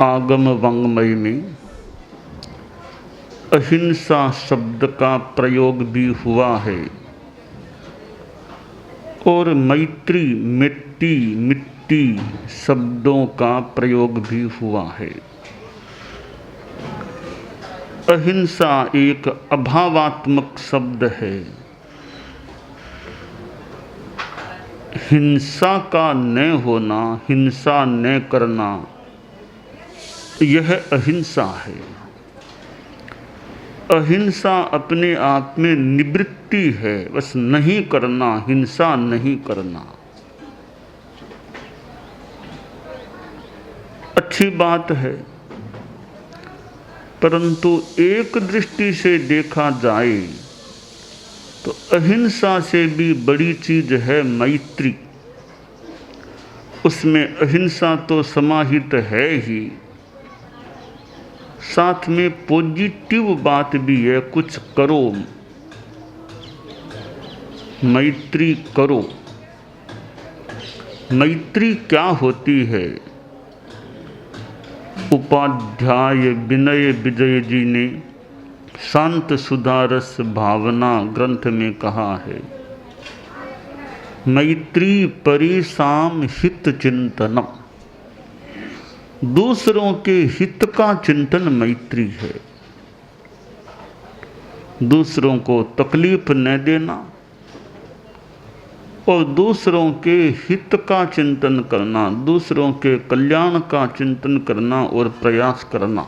आगम वाङ्मय में अहिंसा शब्द का प्रयोग भी हुआ है और मैत्री मिट्टी मिट्टी शब्दों का प्रयोग भी हुआ है। अहिंसा एक अभावात्मक शब्द है। हिंसा का न होना, हिंसा न करना, यह अहिंसा है। अहिंसा अपने आप में निवृत्ति है, बस नहीं करना, हिंसा नहीं करना। अच्छी बात है, परंतु एक दृष्टि से देखा जाए तो अहिंसा से भी बड़ी चीज है मैत्री। उसमें अहिंसा तो समाहित है ही, साथ में पॉजिटिव बात भी है, कुछ करो, मैत्री करो। मैत्री क्या होती है? उपाध्याय विनय विजय जी ने शांत सुधारस भावना ग्रंथ में कहा है, मैत्री परिसाम हित चिंतनम। दूसरों के हित का चिंतन मैत्री है। दूसरों को तकलीफ न देना और दूसरों के हित का चिंतन करना, दूसरों के कल्याण का चिंतन करना और प्रयास करना,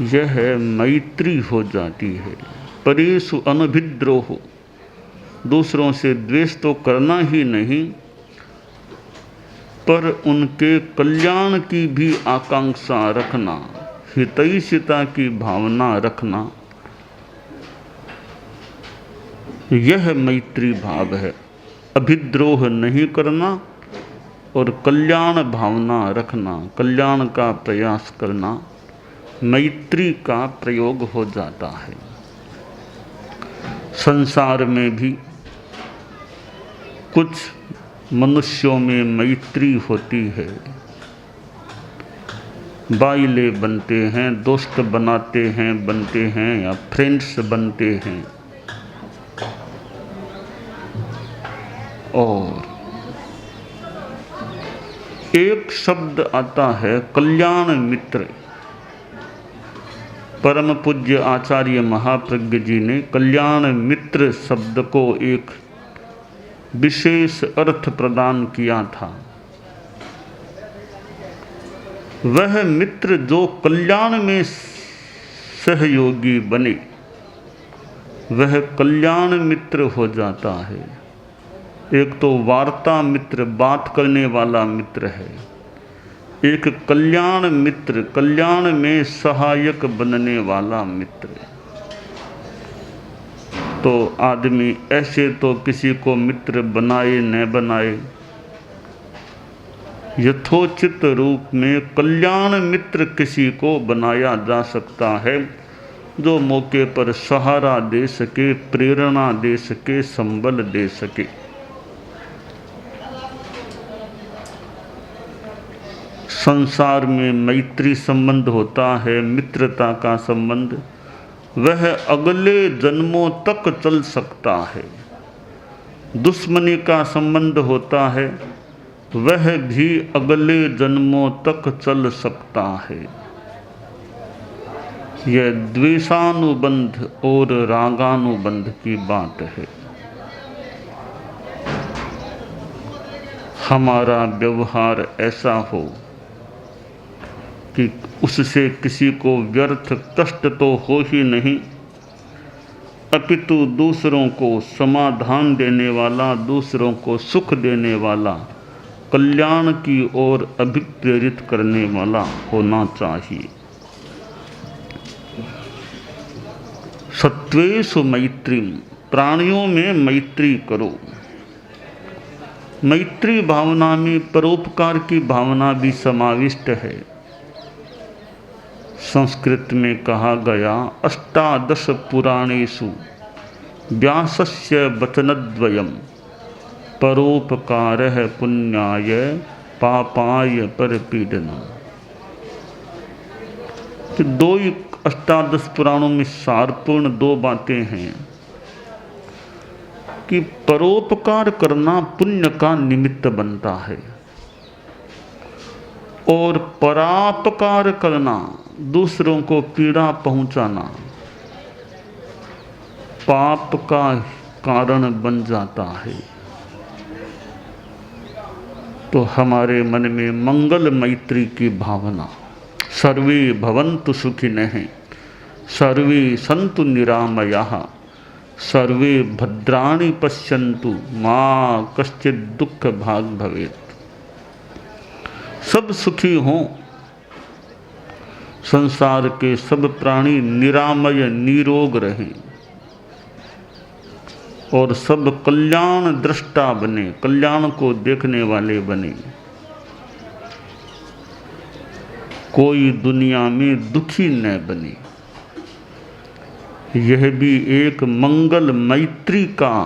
यह मैत्री हो जाती है। परेषु अनभिद्रोह, दूसरों से द्वेष तो करना ही नहीं, पर उनके कल्याण की भी आकांक्षा रखना, हितैषिता की भावना रखना, यह मैत्री भाव है। अभिद्रोह नहीं करना और कल्याण भावना रखना, कल्याण का प्रयास करना, मैत्री का प्रयोग हो जाता है। संसार में भी कुछ मनुष्यों में मैत्री होती है, बाइले बनते हैं, दोस्त बनते हैं या फ्रेंड्स बनते हैं। और एक शब्द आता है कल्याण मित्र। परम पूज्य आचार्य महाप्रज्ञ जी ने कल्याण मित्र शब्द को एक विशेष अर्थ प्रदान किया था। वह मित्र जो कल्याण में सहयोगी बने, वह कल्याण मित्र हो जाता है। एक तो वार्ता मित्र, बात करने वाला मित्र है, एक कल्याण मित्र, कल्याण में सहायक बनने वाला मित्र। तो आदमी ऐसे तो किसी को मित्र बनाए न बनाए, यथोचित रूप में कल्याण मित्र किसी को बनाया जा सकता है, जो मौके पर सहारा दे सके, प्रेरणा दे सके, संबल दे सके। संसार में मैत्री संबंध होता है, मित्रता का संबंध, वह अगले जन्मों तक चल सकता है। दुश्मनी का संबंध होता है, वह भी अगले जन्मों तक चल सकता है। यह द्वेषानुबंध और रागानुबंध की बात है। हमारा व्यवहार ऐसा हो कि उससे किसी को व्यर्थ कष्ट तो हो ही नहीं, अपितु दूसरों को समाधान देने वाला, दूसरों को सुख देने वाला, कल्याण की ओर अभिप्रेरित करने वाला होना चाहिए। सत्वेषु मैत्री, प्राणियों में मैत्री करो। मैत्री भावना में परोपकार की भावना भी समाविष्ट है। संस्कृत में कहा गया, अष्टादश पुराणेषु व्यासस्य वचनद्वयम् परोपकारः पुण्याय पापाय परपीडनम्। तो दो ही अष्टादश पुराणों में सारपूर्ण दो बातें हैं कि परोपकार करना पुण्य का निमित्त बनता है और परापकार करना, दूसरों को पीड़ा पहुंचाना, पाप का कारण बन जाता है। तो हमारे मन में मंगल मैत्री की भावना, सर्वे भवन्तु सुखिनः, सर्वे सन्तु निरामयाः, सर्वे भद्राणि पश्यन्तु मा कश्चित् दुःख भाग् भवेत्। सब सुखी हों, संसार के सब प्राणी निरामय निरोग रहें और सब कल्याण दृष्टा बने, कल्याण को देखने वाले बने। कोई दुनिया में दुखी न बने। यह भी एक मंगल मैत्री का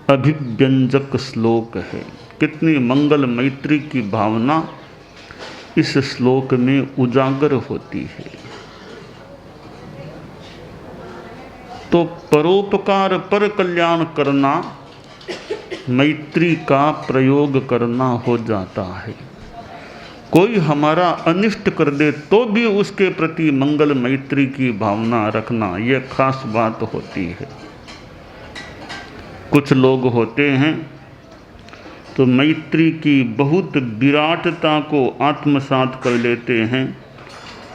अभिव्यंजक श्लोक है। कितनी मंगल मैत्री की भावना इस श्लोक में उजागर होती है। तो परोपकार पर कल्याण करना, मैत्री का प्रयोग करना हो जाता है। कोई हमारा अनिष्ट कर दे तो भी उसके प्रति मंगल मैत्री की भावना रखना, यह खास बात होती है। कुछ लोग होते हैं तो मैत्री की बहुत विराटता को आत्मसात कर लेते हैं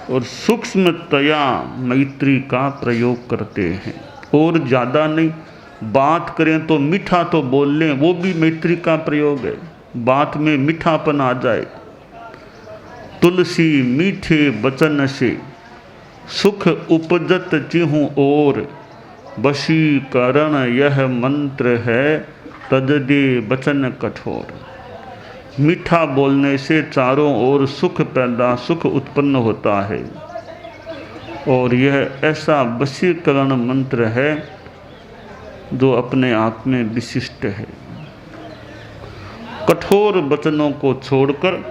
और सूक्ष्मतया मैत्री का प्रयोग करते हैं, और ज़्यादा नहीं। बात करें तो मीठा तो बोल लें, वो भी मैत्री का प्रयोग है। बात में मीठापन आ जाए। तुलसी मीठे बचन से सुख उपजत चिहु और, वशीकरण यह मंत्र है तजदे बचन कठोर। मीठा बोलने से चारों ओर सुख उत्पन्न होता है और यह ऐसा वशीकरण मंत्र है जो अपने आप में विशिष्ट है। कठोर वचनों को छोड़कर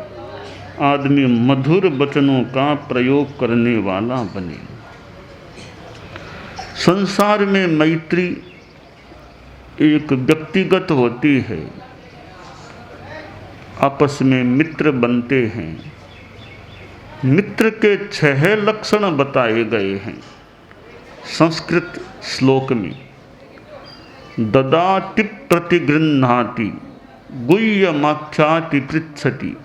आदमी मधुर वचनों का प्रयोग करने वाला बने। संसार में मैत्री एक व्यक्तिगत होती है, आपस में मित्र बनते हैं। मित्र के 6 लक्षण बताए गए हैं संस्कृत श्लोक में। ददाति प्रतिगृह्णाति गुह्यमाख्याति पृच्छति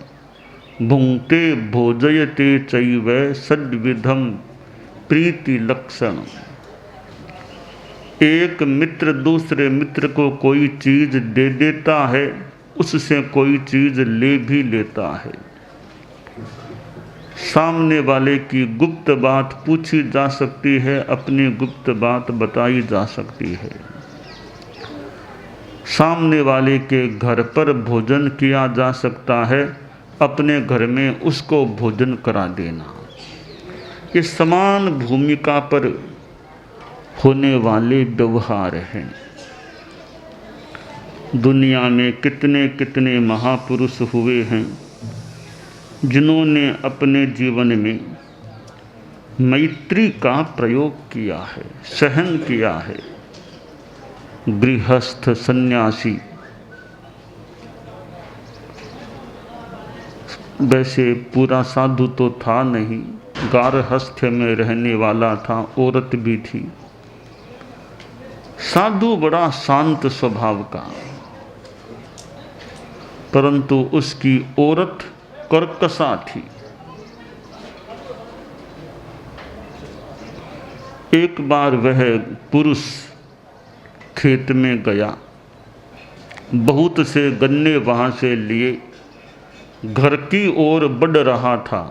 भुंक्ते भोजयते चैव सद्विधम प्रीति लक्षण। एक मित्र दूसरे मित्र को कोई चीज दे देता है, उससे कोई चीज ले भी लेता है। सामने वाले की गुप्त बात पूछी जा सकती है, अपनी गुप्त बात बताई जा सकती है। सामने वाले के घर पर भोजन किया जा सकता है, अपने घर में उसको भोजन करा देना। ये समान भूमिका पर होने वाले व्यवहार हैं। दुनिया में कितने कितने महापुरुष हुए हैं जिन्होंने अपने जीवन में मैत्री का प्रयोग किया है, सहन किया है। गृहस्थ सन्यासी, वैसे पूरा साधु तो था नहीं, गारहस्थ्य में रहने वाला था, औरत भी थी। साधु बड़ा शांत स्वभाव का, परंतु उसकी औरत कर्कशा थी। एक बार वह पुरुष खेत में गया, बहुत से गन्ने वहां से लिए, घर की ओर बढ़ रहा था।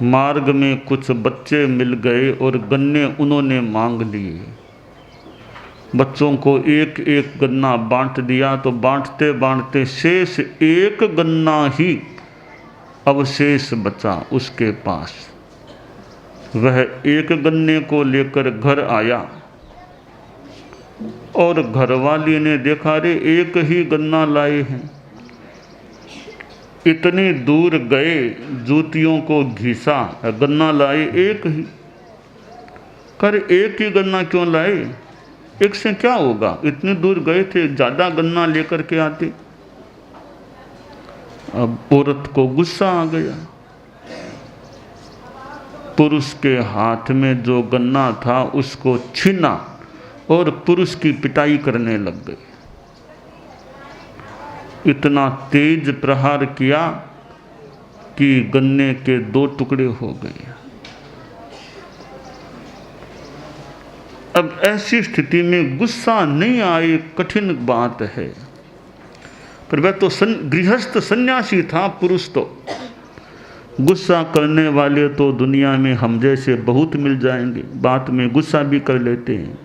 मार्ग में कुछ बच्चे मिल गए और गन्ने उन्होंने मांग लिए। बच्चों को एक एक गन्ना बांट दिया, तो बांटते बांटते शेष एक गन्ना ही अवशेष बचा उसके पास। वह एक गन्ने को लेकर घर आया और घरवाली ने देखा, रे एक ही गन्ना लाए हैं, इतनी दूर गए, जूतियों को घिसा, गन्ना लाए एक ही। कर एक ही गन्ना क्यों लाए, एक से क्या होगा, इतनी दूर गए थे, ज़्यादा गन्ना लेकर के आते। अब औरत को गुस्सा आ गया, पुरुष के हाथ में जो गन्ना था उसको छीना और पुरुष की पिटाई करने लग गई। इतना तेज प्रहार किया कि गन्ने के 2 टुकड़े हो गए। अब ऐसी स्थिति में गुस्सा नहीं आए कठिन बात है, पर वह तो गृहस्थ सन्यासी था। पुरुष तो गुस्सा करने वाले तो दुनिया में हम जैसे बहुत मिल जाएंगे, बात में गुस्सा भी कर लेते हैं।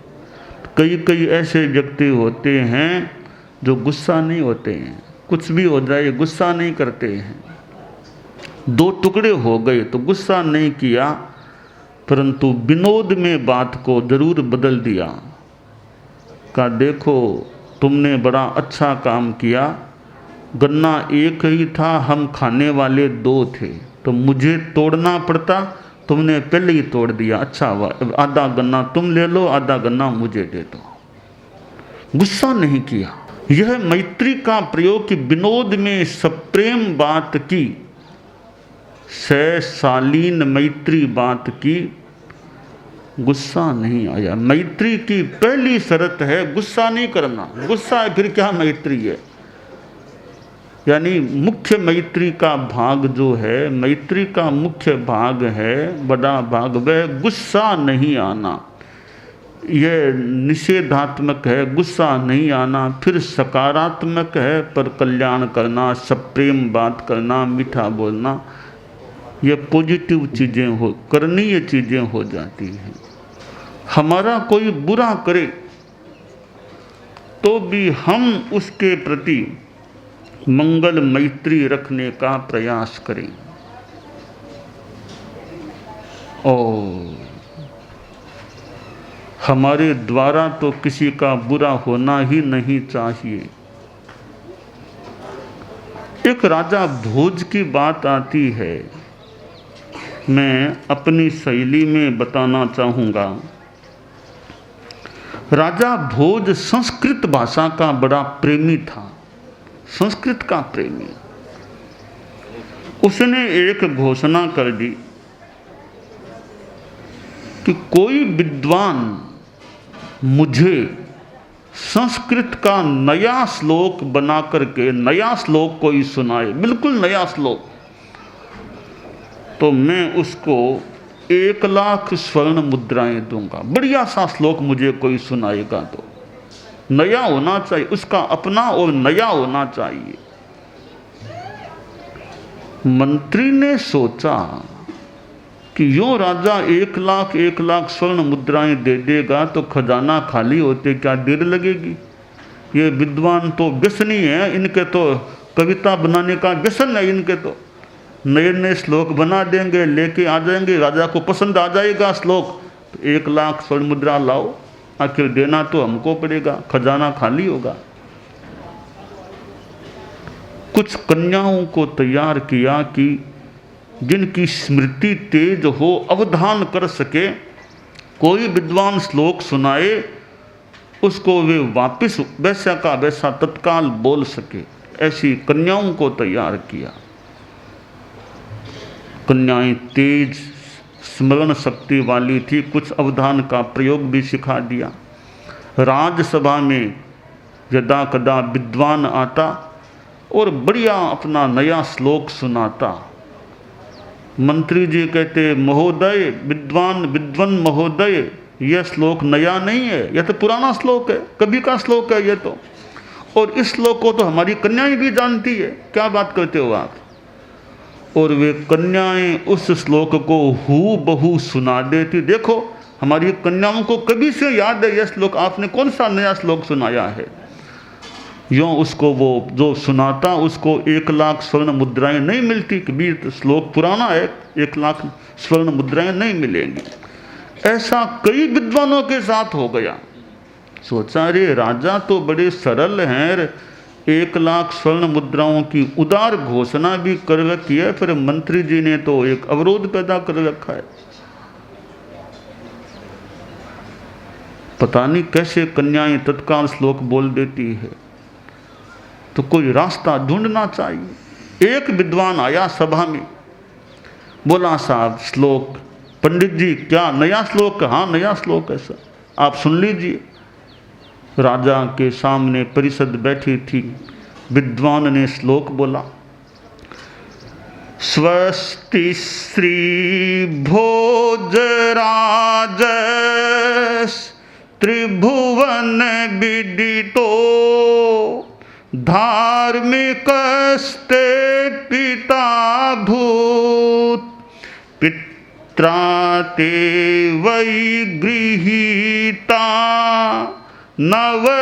कई ऐसे व्यक्ति होते हैं जो गुस्सा नहीं होते हैं, कुछ भी हो जाए गुस्सा नहीं करते हैं। 2 टुकड़े हो गए तो गुस्सा नहीं किया, परंतु विनोद में बात को जरूर बदल दिया। कहा, देखो तुमने बड़ा अच्छा काम किया, गन्ना एक ही था, हम खाने वाले 2 थे, तो मुझे तोड़ना पड़ता, तुमने पहले ही तोड़ दिया। अच्छा हुआ, आधा गन्ना तुम ले लो, आधा गन्ना मुझे दे दो। गुस्सा नहीं किया। यह मैत्री का प्रयोग कि विनोद में सप्रेम बात की, शालीन मैत्री बात की, गुस्सा नहीं आया। मैत्री की पहली शर्त है गुस्सा नहीं करना। गुस्सा है फिर क्या मैत्री है। यानी मुख्य मैत्री का भाग जो है, मैत्री का मुख्य भाग है, बड़ा भाग, वह गुस्सा नहीं आना। यह निषेधात्मक है, गुस्सा नहीं आना। फिर सकारात्मक है, पर कल्याण करना, सप्रेम बात करना, मीठा बोलना, ये पॉजिटिव चीज़ें हो, करणीय चीज़ें हो जाती हैं। हमारा कोई बुरा करे तो भी हम उसके प्रति मंगल मैत्री रखने का प्रयास करें। और हमारे द्वारा तो किसी का बुरा होना ही नहीं चाहिए। एक राजा भोज की बात आती है, मैं अपनी शैली में बताना चाहूँगा। राजा भोज संस्कृत भाषा का बड़ा प्रेमी था, संस्कृत का प्रेमी। उसने एक घोषणा कर दी कि कोई विद्वान मुझे संस्कृत का नया श्लोक बना करके, नया श्लोक कोई सुनाए, बिल्कुल नया श्लोक, तो मैं उसको 1,00,000 स्वर्ण मुद्राएं दूंगा। बढ़िया सा श्लोक मुझे कोई सुनाएगा तो नया होना चाहिए, उसका अपना और नया होना चाहिए। मंत्री ने सोचा कि यूँ राजा 1,00,000 स्वर्ण मुद्राएं दे देगा तो खजाना खाली होते क्या देर लगेगी। ये विद्वान तो व्यसनी है, इनके तो कविता बनाने का व्यसन है, इनके तो नए नए श्लोक बना देंगे, लेके आ जाएंगे, राजा को पसंद आ जाएगा श्लोक, तो 1,00,000 स्वर्ण मुद्रा लाओ, आखिर देना तो हमको पड़ेगा, खजाना खाली होगा। कुछ कन्याओं को तैयार किया कि जिनकी स्मृति तेज हो, अवधान कर सके, कोई विद्वान श्लोक सुनाए उसको वे वापस वैसा का वैसा तत्काल बोल सके। ऐसी कन्याओं को तैयार किया। कन्याएं तेज स्मरण शक्ति वाली थी, कुछ अवधान का प्रयोग भी सिखा दिया। राजसभा में यदा कदा विद्वान आता और बढ़िया अपना नया श्लोक सुनाता, मंत्री जी कहते, महोदय, विद्वान महोदय, यह श्लोक नया नहीं है, यह तो पुराना श्लोक है, कभी का श्लोक है ये तो, और इस श्लोक को तो हमारी कन्याएं भी जानती है, क्या बात करते हो आप। और वे कन्याएं उस श्लोक को हूबहू सुना देती। देखो हमारी कन्याओं को कभी से याद है यह श्लोक, आपने कौन सा नया श्लोक सुनाया है। यूँ उसको वो जो सुनाता उसको 1,00,000 स्वर्ण मुद्राएं नहीं मिलती, कभी श्लोक पुराना है, 1,00,000 स्वर्ण मुद्राएं नहीं मिलेंगी। ऐसा कई विद्वानों के साथ हो गया। सोचा अरे राजा तो बड़े सरल हैं, 1 लाख स्वर्ण मुद्राओं की उदार घोषणा भी कर रखी है, फिर मंत्री जी ने तो एक अवरोध पैदा कर रखा है। पता नहीं कैसे कन्याएं तत्काल श्लोक बोल देती है, तो कोई रास्ता ढूंढना चाहिए। एक विद्वान आया सभा में, बोला साहब श्लोक, पंडित जी क्या नया श्लोक? हाँ नया श्लोक है सर, आप सुन लीजिए। राजा के सामने परिषद बैठी थी, विद्वान ने श्लोक बोला, स्वस्ति श्री भोजराज त्रिभुवन विदितो धार्मिकस्ते पिता भूत पित्रा ते वै गृहीता नवनवतिमिता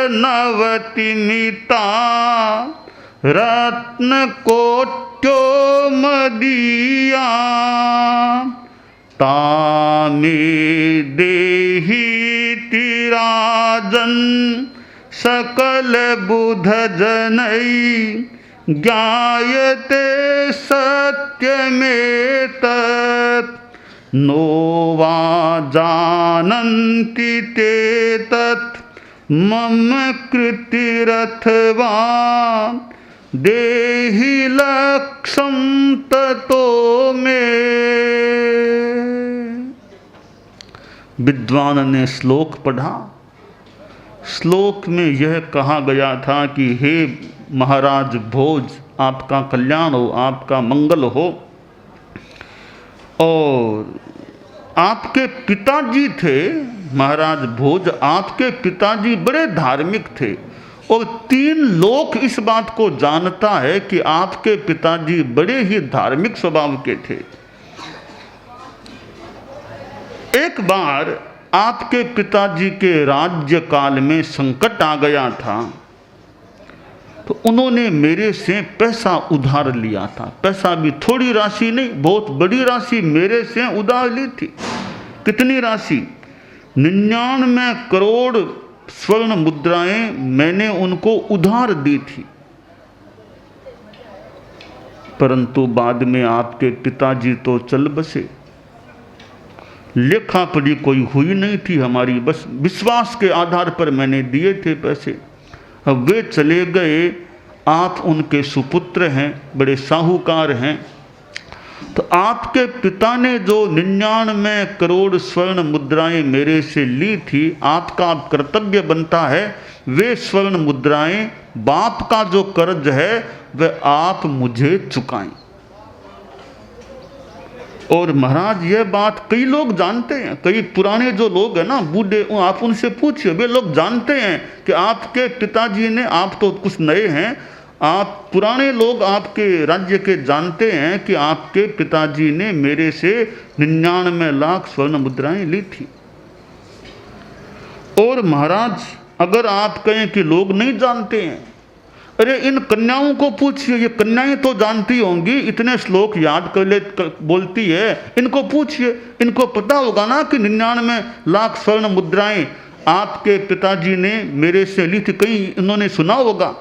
रत्नकोट्यो मदीया तामे देहीति सकल बुध जनै ज्ञायते सत्यमेतत् नो वा जानन्ति ते तत् मम कृतिरथवा देहि लक्षं ततो मे। विद्वान ने श्लोक पढ़ा। श्लोक में यह कहा गया था कि हे महाराज भोज, आपका कल्याण हो, आपका मंगल हो। और आपके पिताजी थे महाराज भोज, आपके पिताजी बड़े धार्मिक थे और 3 लोक इस बात को जानता है कि आपके पिताजी बड़े ही धार्मिक स्वभाव के थे। एक बार आपके पिताजी के राज्य काल में संकट आ गया था, तो उन्होंने मेरे से पैसा उधार लिया था। पैसा भी थोड़ी राशि नहीं, बहुत बड़ी राशि मेरे से उधार ली थी। कितनी राशि? 99 करोड़ स्वर्ण मुद्राएं मैंने उनको उधार दी थी। परंतु बाद में आपके पिताजी तो चल बसे, लेखा पढ़ी कोई हुई नहीं थी हमारी, बस विश्वास के आधार पर मैंने दिए थे पैसे। अब वे चले गए, आप उनके सुपुत्र हैं, बड़े साहूकार हैं। तो आपके पिता ने जो 99 करोड़ स्वर्ण मुद्राएं मेरे से ली थी, आपका कर्तव्य बनता है वे स्वर्ण मुद्राएं, बाप का जो कर्ज है वह आप मुझे चुकाएं। और महाराज यह बात कई लोग जानते हैं, कई पुराने जो लोग हैं ना, बूढ़े, आप उनसे पूछिए, वे लोग जानते हैं कि आपके पिताजी ने, आप तो कुछ नए हैं, आप पुराने लोग आपके राज्य के जानते हैं कि आपके पिताजी ने मेरे से 99 लाख स्वर्ण मुद्राएं ली थी। और महाराज अगर आप कहें कि लोग नहीं जानते हैं, अरे इन कन्याओं को पूछिए, ये कन्याएं तो जानती होंगी, इतने श्लोक याद बोलती है, इनको पूछिए, इनको पता होगा ना कि 99 लाख स्वर्ण मुद्राएं आपके पिताजी ने मेरे से ली थी, कहीं इन्होंने सुना होगा।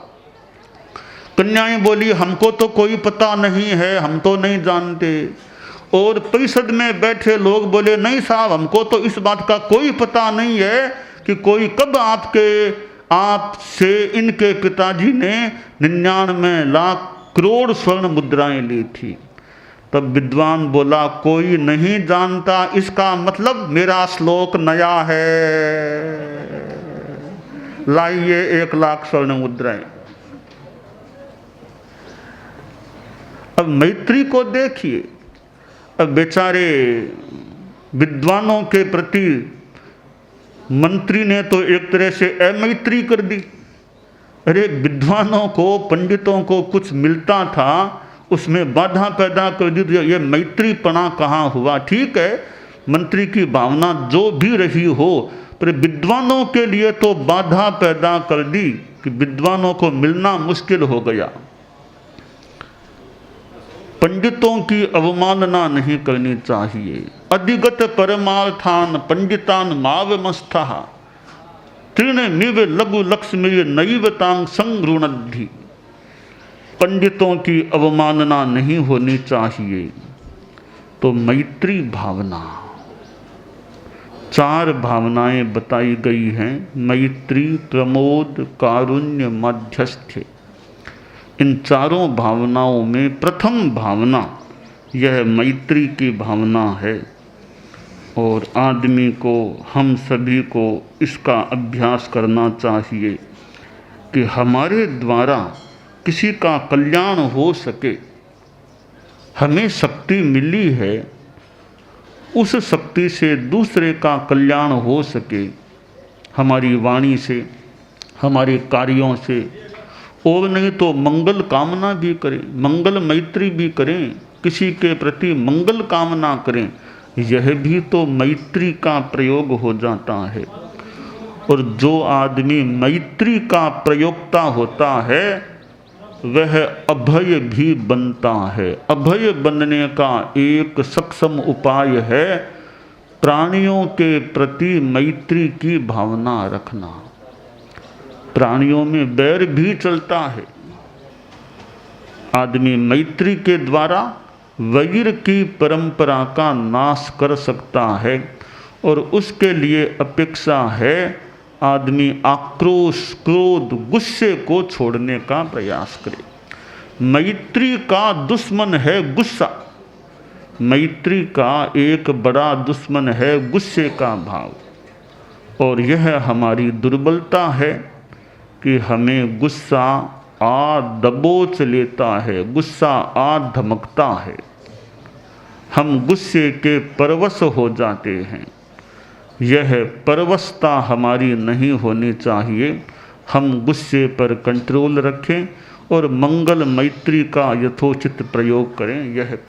कन्याएं बोली हमको तो कोई पता नहीं है, हम तो नहीं जानते। और परिषद में बैठे लोग बोले नहीं साहब, हमको तो इस बात का कोई पता नहीं है कि कोई कब आपसे इनके पिताजी ने 99 लाख करोड़ स्वर्ण मुद्राएं ली थी। तब विद्वान बोला कोई नहीं जानता, इसका मतलब मेरा श्लोक नया है, लाइए 1 लाख स्वर्ण मुद्राएं। अब मैत्री को देखिए, अब बेचारे विद्वानों के प्रति मंत्री ने तो एक तरह से अमैत्री कर दी। अरे विद्वानों को, पंडितों को कुछ मिलता था, उसमें बाधा पैदा कर दी, तो ये मैत्रीपना कहाँ हुआ। ठीक है, मंत्री की भावना जो भी रही हो, पर विद्वानों के लिए तो बाधा पैदा कर दी कि विद्वानों को मिलना मुश्किल हो गया। पंडितों की अवमानना नहीं करनी चाहिए। अधिगत परमार्थान पंडितान मावमस्थः। तृणमिव लघु लक्ष्मी नैवतांग संगृणद्धि। पंडितों की अवमानना नहीं होनी चाहिए। तो मैत्री भावना, 4 भावनाएं बताई गई हैं। मैत्री, प्रमोद, कारुण्य, मध्यस्थ्य। इन चारों भावनाओं में प्रथम भावना यह मैत्री की भावना है। और आदमी को, हम सभी को इसका अभ्यास करना चाहिए कि हमारे द्वारा किसी का कल्याण हो सके। हमें शक्ति मिली है, उस शक्ति से दूसरे का कल्याण हो सके, हमारी वाणी से, हमारे कार्यों से। और नहीं तो मंगल कामना भी करें, मंगल मैत्री भी करें, किसी के प्रति मंगल कामना करें, यह भी तो मैत्री का प्रयोग हो जाता है। और जो आदमी मैत्री का प्रयोक्ता होता है वह अभय भी बनता है। अभय बनने का एक सक्षम उपाय है प्राणियों के प्रति मैत्री की भावना रखना। प्राणियों में बैर भी चलता है। आदमी मैत्री के द्वारा वैर की परंपरा का नाश कर सकता है। और उसके लिए अपेक्षा है आदमी आक्रोश, क्रोध, गुस्से को छोड़ने का प्रयास करे। मैत्री का दुश्मन है गुस्सा। मैत्री का एक बड़ा दुश्मन है गुस्से का भाव। और यह हमारी दुर्बलता है कि हमें गुस्सा आ दबोच लेता है, गुस्सा आ धमकता है, हम गुस्से के परवश हो जाते हैं। यह परवशता हमारी नहीं होनी चाहिए। हम गुस्से पर कंट्रोल रखें और मंगल मैत्री का यथोचित प्रयोग करें। यह